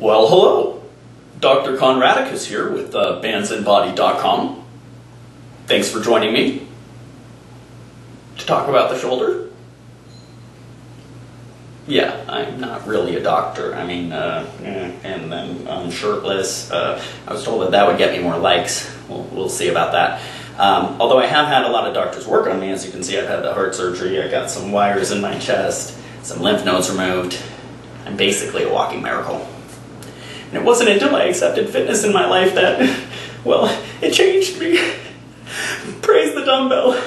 Well, hello. Dr. Conradicus here with bandsandbody.com. Thanks for joining me to talk about the shoulder. Yeah, I'm not really a doctor. I mean, and then I'm shirtless. I was told that that would get me more likes. We'll see about that. Although I have had a lot of doctors work on me. As you can see, I've had the heart surgery. I got some wires in my chest, some lymph nodes removed. I'm basically a walking miracle. And it wasn't until I accepted fitness in my life that, well, it changed me. Praise the dumbbell.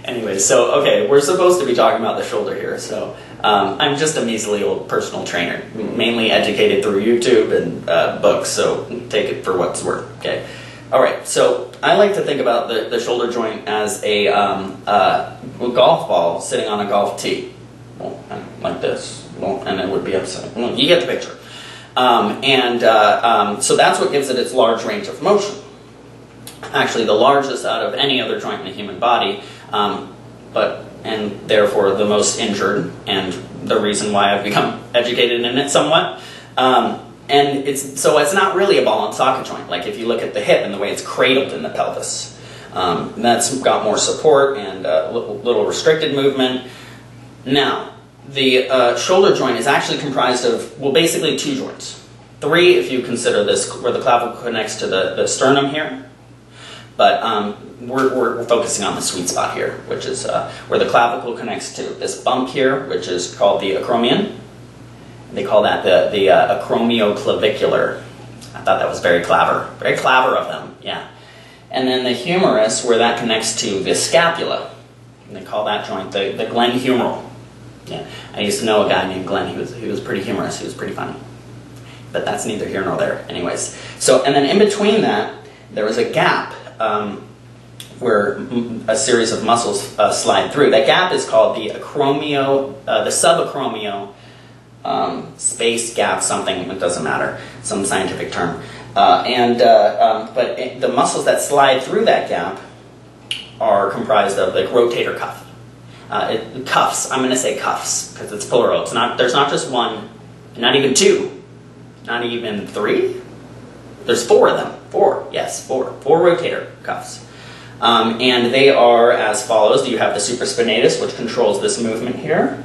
Anyway, so, okay, we're supposed to be talking about the shoulder here. So, I'm just a measly old personal trainer, mainly educated through YouTube and books, so take it for what's worth, okay? All right, so I like to think about the shoulder joint as a golf ball sitting on a golf tee. Well, like this. Well, and it would be upside. Well, you get the picture. So that's what gives it its large range of motion. Actually, the largest out of any other joint in the human body, and therefore the most injured, and the reason why I've become educated in it somewhat. And it's not really a ball and socket joint. Like if you look at the hip and the way it's cradled in the pelvis, that's got more support and little restricted movement. Now, the shoulder joint is actually comprised of, well, basically two joints. Three, if you consider this, where the clavicle connects to the sternum here. But we're focusing on the sweet spot here, which is where the clavicle connects to this bump here, which is called the acromion. They call that the acromioclavicular. I thought that was very clever of them, yeah. And then the humerus, where that connects to the scapula. And they call that joint the glenohumeral. Yeah, I used to know a guy named Glenn. He was pretty humorous. He was pretty funny. But that's neither here nor there. Anyways, so and then in between that, there was a gap where a series of muscles slide through. That gap is called the subacromio space gap. Something, it doesn't matter. Some scientific term. But the muscles that slide through that gap are comprised of like rotator cuff. Cuffs, I'm going to say cuffs, because it's plural. There's not just one, not even two, not even three. There's four of them. Four rotator cuffs. And they are as follows. You have the supraspinatus, which controls this movement here.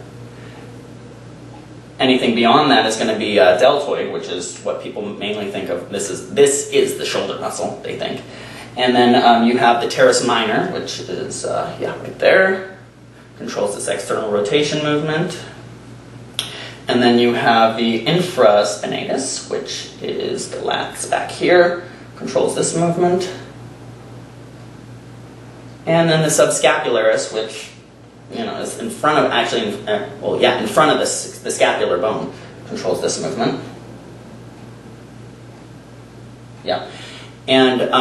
Anything beyond that is going to be deltoid, which is what people mainly think of. This is the shoulder muscle, they think. And then you have the teres minor, which is, right there. Controls this external rotation movement. And then you have the infraspinatus, which is the lats back here, controls this movement. And then the subscapularis, which is in front of, in front of the scapular bone, controls this movement. Yeah. And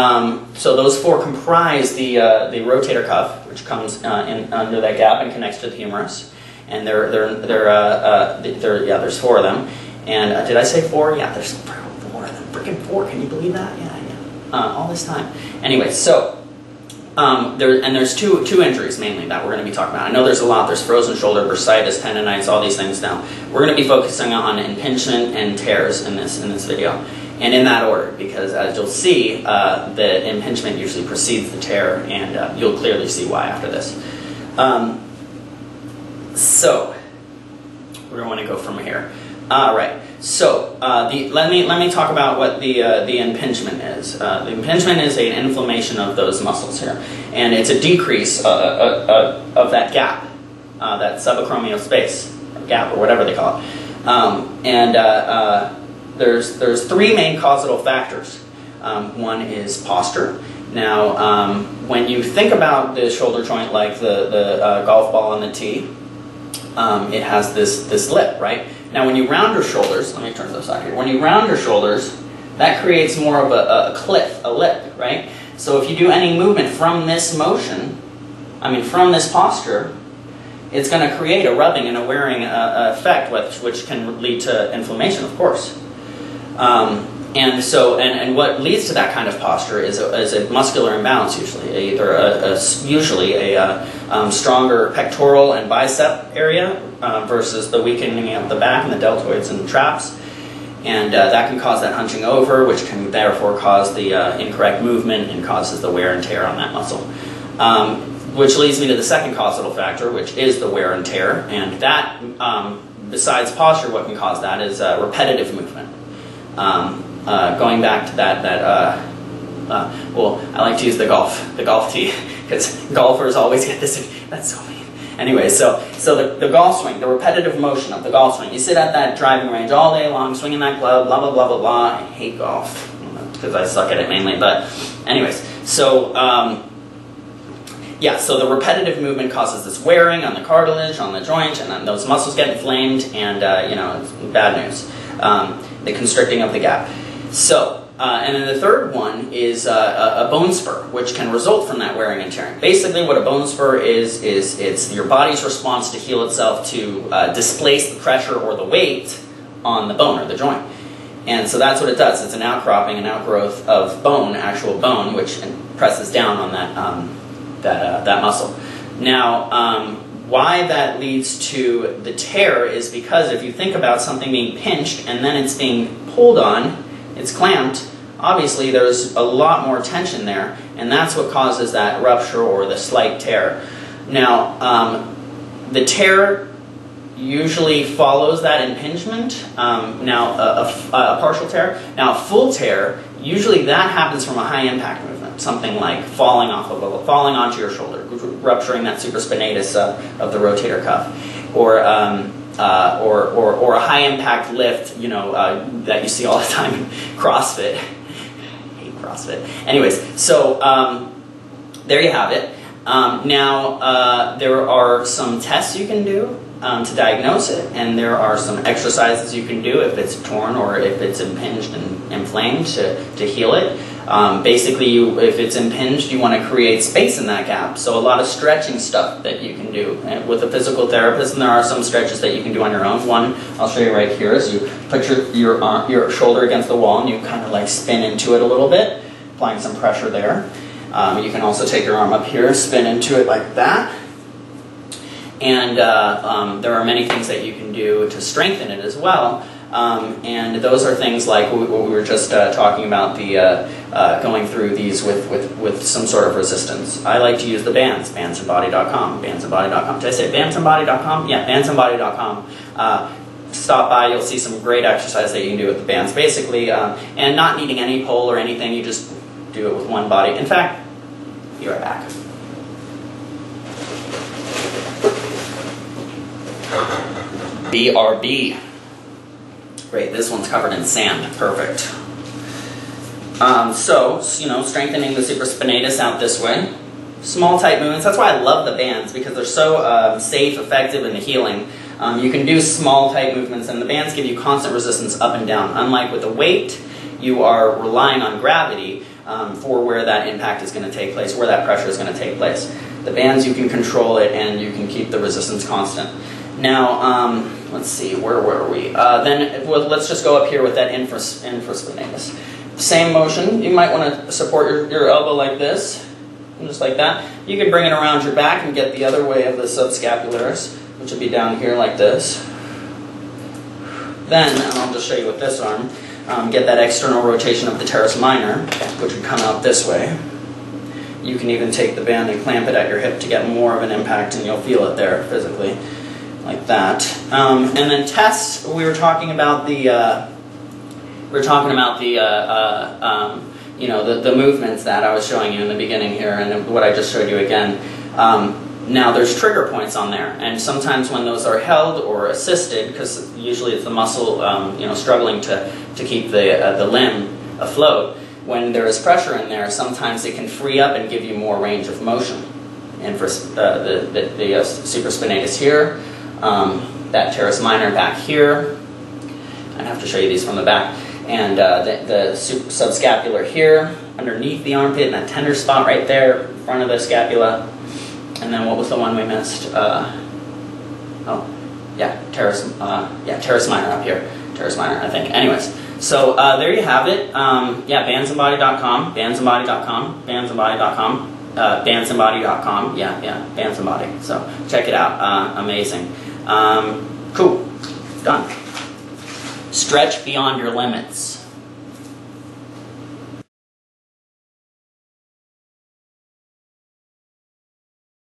so those four comprise the rotator cuff, which comes in under that gap and connects to the humerus. And there's four of them. And did I say four? Yeah, there's four of them. Freaking four! Can you believe that? Yeah. All this time. Anyway, so there's two injuries mainly that we're going to be talking about. I know there's a lot. There's frozen shoulder, bursitis, tendonitis, all these things. Now we're going to be focusing on impingement and tears in this video. And in that order, because as you'll see, the impingement usually precedes the tear, and you'll clearly see why after this. So, where do I want to go from here? Right. So, let me talk about what the impingement is. The impingement is an inflammation of those muscles here, and it's a decrease of that gap, that subacromial space, or gap, or whatever they call it. There's three main causal factors. One is posture. Now, when you think about the shoulder joint like the golf ball on the tee, it has this lip, right? Now, when you round your shoulders, let me turn this out here. When you round your shoulders, that creates more of a cliff, a lip, right? So if you do any movement from this motion, from this posture, it's going to create a rubbing and a wearing effect, which can lead to inflammation, of course. And so, and what leads to that kind of posture is a muscular imbalance usually, usually a stronger pectoral and bicep area versus the weakening of the back and the deltoids and traps. And that can cause that hunching over, which can therefore cause the incorrect movement and causes the wear and tear on that muscle. Which leads me to the second causal factor, which is the wear and tear. And that, besides posture, what can cause that is repetitive movement. Going back to well, I like to use the golf tee, because golfers always get this, that's so mean. Anyway, so the golf swing, the repetitive motion of the golf swing. You sit at that driving range all day long, swinging that club, blah, blah, blah, blah, blah. I hate golf, because I suck at it mainly, but anyways. So, yeah, so the repetitive movement causes this wearing on the cartilage, on the joint, and then those muscles get inflamed, and, you know, it's bad news. The constricting of the gap. So, and then the third one is a bone spur, which can result from that wearing and tearing. Basically, what a bone spur is it's your body's response to heal itself to displace the pressure or the weight on the bone or the joint. And so that's what it does. It's an outcropping, an outgrowth of bone, actual bone, which presses down on that muscle. Now, why that leads to the tear is because if you think about something being pinched and then it's being pulled on, it's clamped, obviously there's a lot more tension there, and that's what causes that rupture or the slight tear. Now, the tear usually follows that impingement. Now, a partial tear. Now, a full tear, usually that happens from a high impact movement, something like falling onto your shoulder, rupturing that supraspinatus of the rotator cuff, or a high impact lift, you know, that you see all the time in CrossFit. I hate CrossFit. Anyways, so there you have it. Now, there are some tests you can do to diagnose it, and there are some exercises you can do if it's torn or if it's impinged and inflamed to heal it. Basically, if it's impinged, you want to create space in that gap. So a lot of stretching stuff that you can do with a physical therapist, and there are some stretches that you can do on your own. One I'll show you right here is you put your shoulder against the wall and you kind of like spin into it a little bit, applying some pressure there. You can also take your arm up here, spin into it like that. And there are many things that you can do to strengthen it as well. And those are things like what we were just talking about, the going through these with some sort of resistance. I like to use the bands, bandsandbody.com, bandsandbody.com. Did I say bandsandbody.com? Yeah, bandsandbody.com. Stop by, you'll see some great exercise that you can do with the bands, basically, and not needing any pole or anything, you just do it with one body. In fact, be right back. BRB. Great, this one's covered in sand. Perfect. So, you know, strengthening the supraspinatus out this way. Small, tight movements. That's why I love the bands, because they're so safe, effective in the healing. You can do small, tight movements, and the bands give you constant resistance up and down. Unlike with the weight, you are relying on gravity for where that impact is going to take place, where that pressure is going to take place. The bands, you can control it, and you can keep the resistance constant. Now, let's see, where were we? Then let's just go up here with that infraspinatus. Same motion. You might want to support your elbow like this, just like that. You can bring it around your back and get the other way of the subscapularis, which would be down here like this. Then, and I'll just show you with this arm, get that external rotation of the teres minor, which would come out this way. You can even take the band and clamp it at your hip to get more of an impact, and you'll feel it there physically, like that. And then tests. We were talking about the you know, the movements that I was showing you in the beginning here, and what I just showed you again. Now there's trigger points on there, and sometimes when those are held or assisted, because usually it's the muscle, you know, struggling to keep the limb afloat. When there is pressure in there, sometimes it can free up and give you more range of motion. And for the supraspinatus here, that teres minor back here. I'd have to show you these from the back. And the subscapular here, underneath the armpit, in that tender spot right there, in front of the scapula. And then what was the one we missed? Teres minor up here. Teres minor, I think. Anyways, So there you have it. Yeah, bandsandbody.com, bandsandbody.com, bandsandbody.com, bandsandbody.com. Yeah, bandsandbody. So check it out. Amazing. Cool. Done. Stretch beyond your limits.